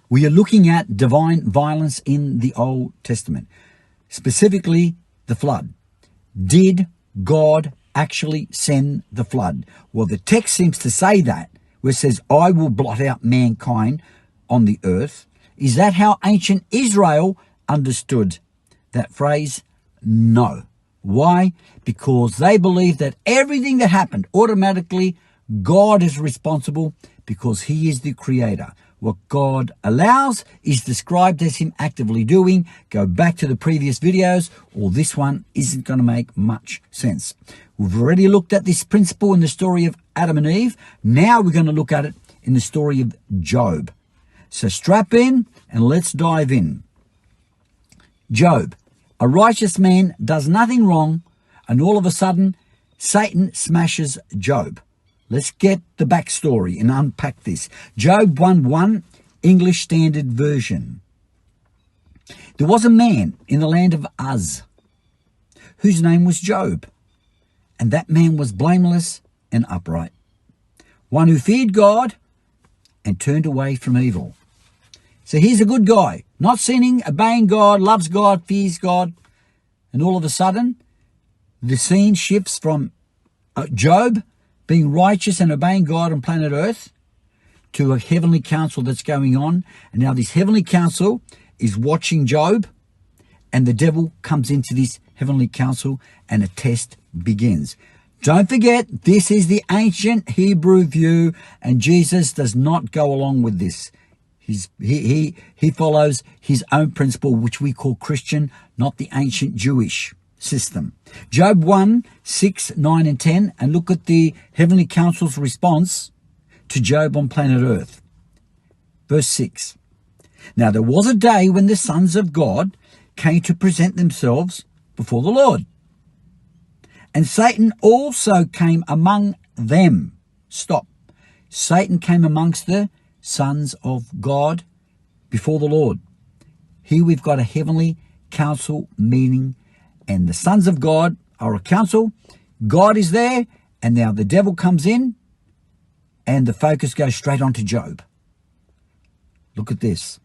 We are looking at divine violence in the Old Testament, specifically the flood. Did God actually send the flood? Well, the text seems to say that, where it says, I will blot out mankind on the earth. Is that how ancient Israel understood that phrase? No. Why? Because they believe that everything that happened, automatically God is responsible because he is the creator. What God allows is described as him actively doing. Go back to the previous videos, or this one isn't going to make much sense. We've already looked at this principle in the story of Adam and Eve. Now we're going to look at it in the story of Job. So strap in and let's dive in. Job, a righteous man, does nothing wrong, and all of a sudden, Satan smashes Job. Let's get the backstory and unpack this. Job 1:1, English Standard Version. There was a man in the land of Uz, whose name was Job, and that man was blameless and upright, one who feared God and turned away from evil. So he's a good guy, not sinning, obeying God, loves God, fears God, and all of a sudden, the scene shifts from Job being righteous and obeying God on planet Earth to a heavenly council that's going on. And now this heavenly council is watching Job, and the devil comes into this heavenly council and a test begins. Don't forget, this is the ancient Hebrew view, and Jesus does not go along with this. He follows his own principle, which we call Christian, not the ancient Jewish system. Job 1:6, 9, and 10, and look at the heavenly council's response to Job on planet Earth. Verse 6. Now there was a day when the sons of God came to present themselves before the Lord, and Satan also came among them. Stop. Satan came amongst the sons of God before the Lord. Here we've got a heavenly council meeting, and the sons of God are a council. God is there, and now the devil comes in, and the focus goes straight on to Job. Look at this.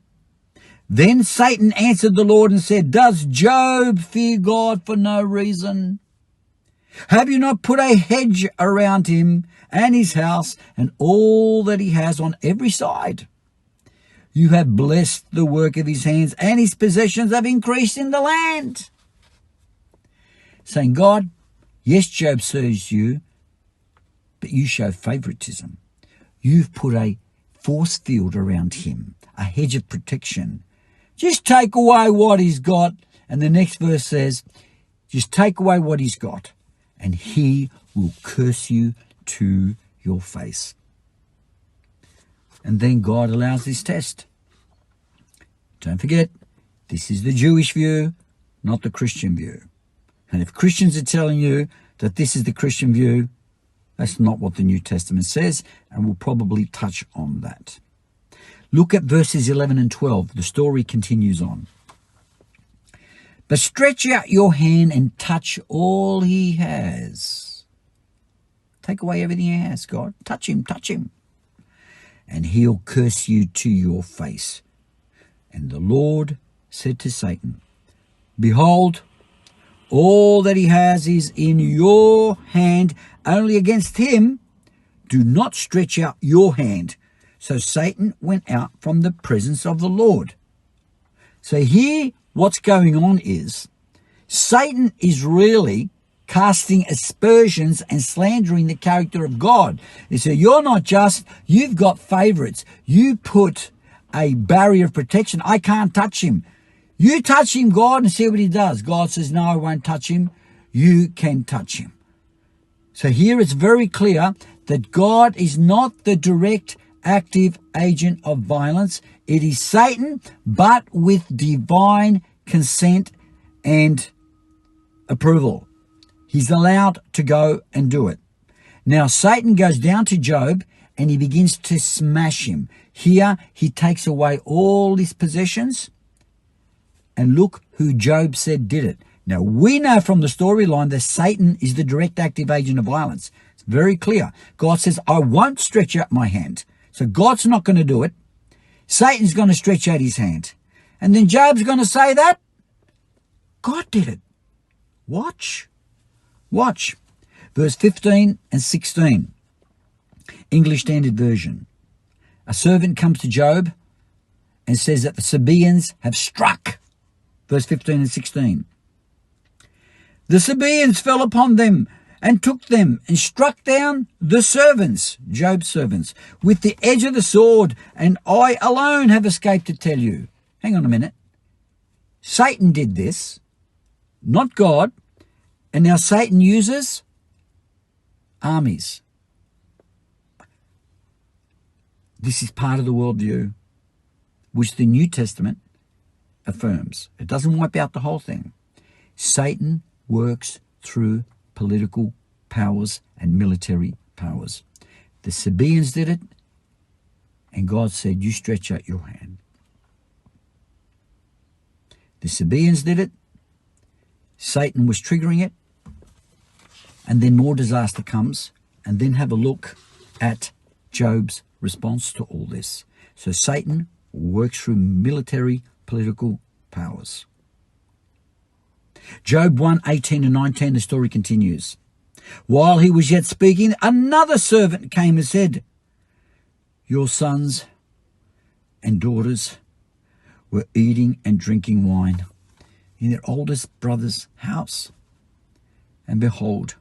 Then Satan answered the Lord and said, does Job fear God for no reason? Have you not put a hedge around him and his house and all that he has on every side? You have blessed the work of his hands, and his possessions have increased in the land. Saying, God, yes, Job serves you, but you show favoritism. You've put a force field around him, a hedge of protection. Just take away what he's got. And the next verse says, just take away what he's got, and he will curse you to your face. And then God allows this test. Don't forget, this is the Jewish view, not the Christian view. And if Christians are telling you that this is the Christian view, that's not what the New Testament says, and we'll probably touch on that. Look at verses 11 and 12. The story continues on. But stretch out your hand and touch all he has. Take away everything he has, God. Touch him, and he'll curse you to your face. And the Lord said to Satan, behold, all that he has is in your hand, only against him do not stretch out your hand. So Satan went out from the presence of the Lord. So here what's going on is Satan is really casting aspersions and slandering the character of God. He said, you're not just, you've got favorites. You put a barrier of protection. I can't touch him. You touch him, God, and see what he does. God says, no, I won't touch him. You can touch him. So here it's very clear that God is not the direct active agent of violence. It is Satan, but with divine consent and approval. He's allowed to go and do it. Now Satan goes down to Job and he begins to smash him. Here he takes away all his possessions. And look who Job said did it. Now, we know from the storyline that Satan is the direct active agent of violence. It's very clear. God says, I won't stretch out my hand. So God's not going to do it. Satan's going to stretch out his hand. And then Job's going to say that God did it. Watch. Watch. Verse 15 and 16. English Standard Version. A servant comes to Job and says that the Sabeans have struck. Verse 15 and 16. The Sabeans fell upon them and took them and struck down the servants, Job's servants, with the edge of the sword, and I alone have escaped to tell you. Hang on a minute. Satan did this, not God, and now Satan uses armies. This is part of the worldview which the New Testament affirms. It doesn't wipe out the whole thing. Satan works through political powers and military powers. The Sabeans did it, and God said, you stretch out your hand. The Sabeans did it, Satan was triggering it, and then more disaster comes, and then have a look at Job's response to all this. So Satan works through military, political powers. Job 1:18 and 19, the story continues. While he was yet speaking, another servant came and said, your sons and daughters were eating and drinking wine in their oldest brother's house. And behold,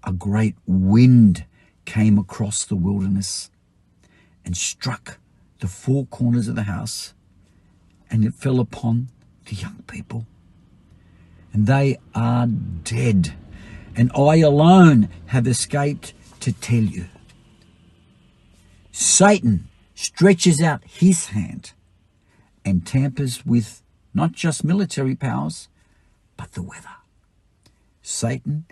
a great wind came across the wilderness and struck the four corners of the house, and it fell upon the young people. And they are dead, and I alone have escaped to tell you. Satan stretches out his hand and tampers with not just military powers, but the weather. Satan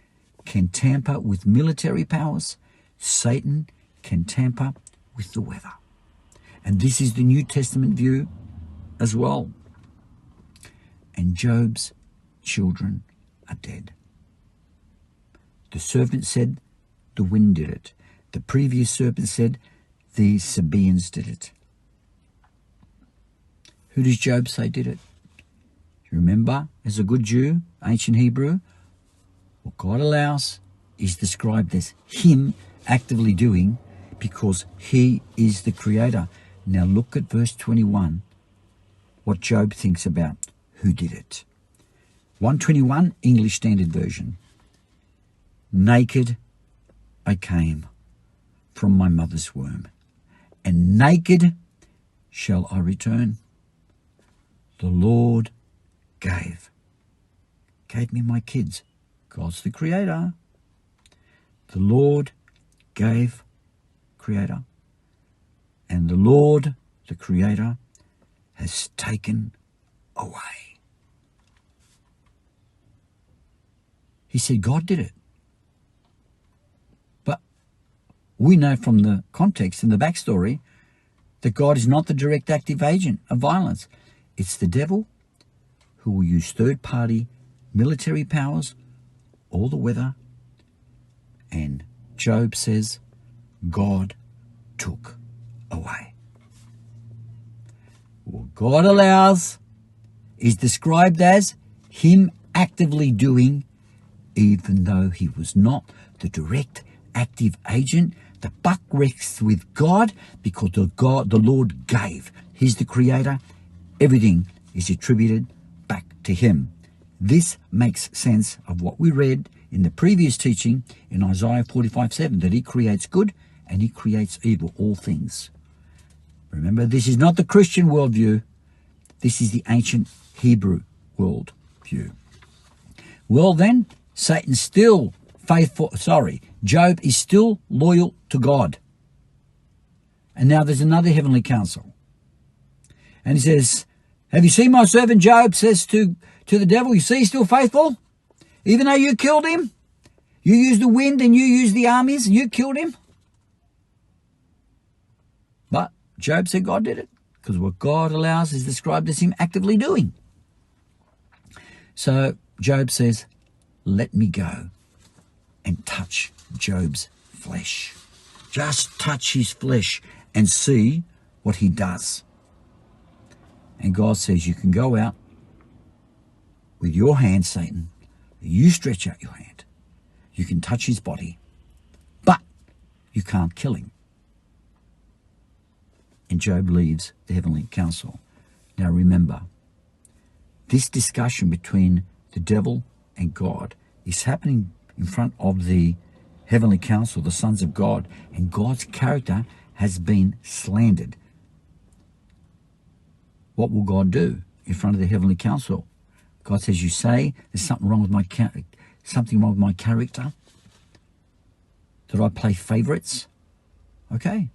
can tamper with military powers. Satan can tamper with the weather. And this is the New Testament view as well. And Job's children are dead. The serpent said the wind did it. The previous serpent said the Sabeans did it. Who does Job say did it? You remember, as a good Jew, ancient Hebrew, what God allows is described as him actively doing, because he is the creator. Now look at verse 21, what Job thinks about who did it. 121, English Standard Version. Naked I came from my mother's womb, and naked shall I return. The Lord gave me my kids. God's the creator. The Lord gave, creator. And the Lord, the creator, has taken away. He said God did it. But we know from the context and the backstory that God is not the direct active agent of violence. It's the devil who will use third-party military powers, all the weather, and Job says God took away. What God allows is described as him actively doing, even though he was not the direct active agent. The buck rests with God, because the Lord gave. He's the creator. Everything is attributed back to him. This makes sense of what we read in the previous teaching in Isaiah 45:7, that he creates good and he creates evil, all things. Remember, this is not the Christian worldview. This is the ancient Hebrew worldview. Well then, Satan's still faithful. Job is still loyal to God. And now there's another heavenly council. And he says, have you seen my servant Job? Says to the devil, you see he's still faithful? Even though you killed him? You used the wind and you used the armies and you killed him? But Job said God did it, because what God allows is described as him actively doing. So Job says, let me go and touch Job's flesh. Just touch his flesh and see what he does. And God says, you can go out with your hand, Satan. You stretch out your hand. You can touch his body, but you can't kill him. And Job leaves the heavenly council. Now remember, this discussion between the devil and God is happening in front of the heavenly council, the sons of God, and God's character has been slandered. What will God do in front of the heavenly council? God says, you say there's something wrong with my character? That I play favorites? Okay.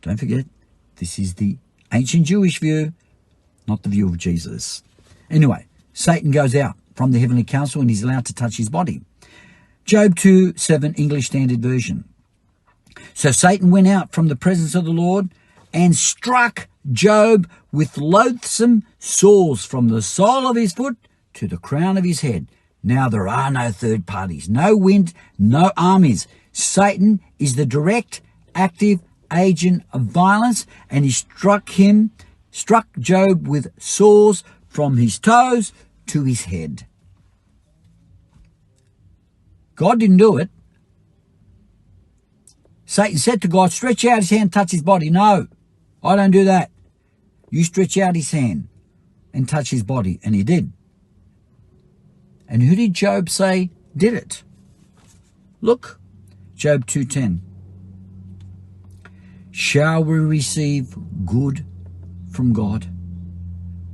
Don't forget, this is the ancient Jewish view, not the view of Jesus. Anyway, Satan goes out from the heavenly council and he's allowed to touch his body. Job 2:7, English Standard Version. So Satan went out from the presence of the Lord and struck Job with loathsome sores from the sole of his foot to the crown of his head. Now there are no third parties, no wind, no armies. Satan is the direct, active agent of violence, and he struck Job with sores from his toes to his head. God didn't do it. Satan said to God, stretch out his hand, touch his body. No, I don't do that. You stretch out his hand and touch his body. And he did. And who did Job say did it? Look, Job 2:10. Shall we receive good from God?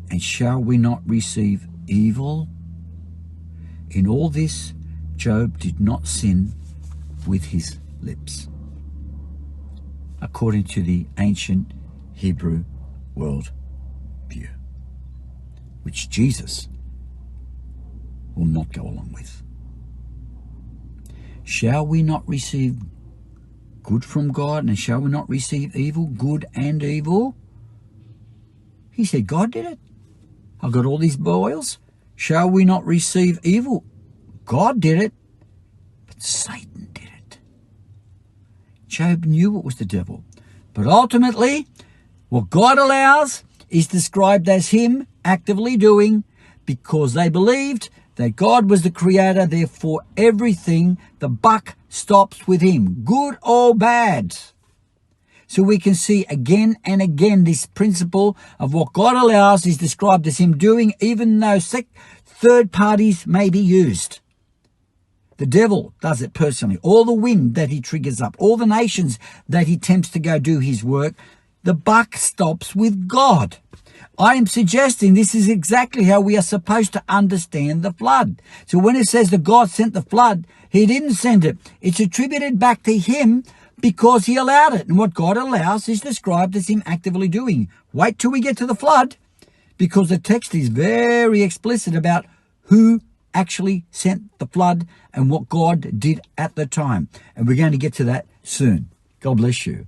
And shall we not receive evil? In all this, Job did not sin with his lips, according to the ancient Hebrew world view, which Jesus will not go along with. Shall we not receive good from God, and shall we not receive evil, good and evil? He said, God did it. I've got all these boils. Shall we not receive evil? God did it, but Satan did it. Job knew it was the devil, but ultimately, what God allows is described as him actively doing, because they believed that God was the creator, therefore everything, the buck stops with him, good or bad. So we can see again and again this principle of what God allows is described as him doing, even though third parties may be used. The devil does it personally. All the wind that he triggers up, all the nations that he tempts to go do his work, the buck stops with God. I am suggesting this is exactly how we are supposed to understand the flood. So when it says that God sent the flood, he didn't send it. It's attributed back to him because he allowed it. And what God allows is described as him actively doing. Wait till we get to the flood, because the text is very explicit about who actually sent the flood and what God did at the time. And we're going to get to that soon. God bless you.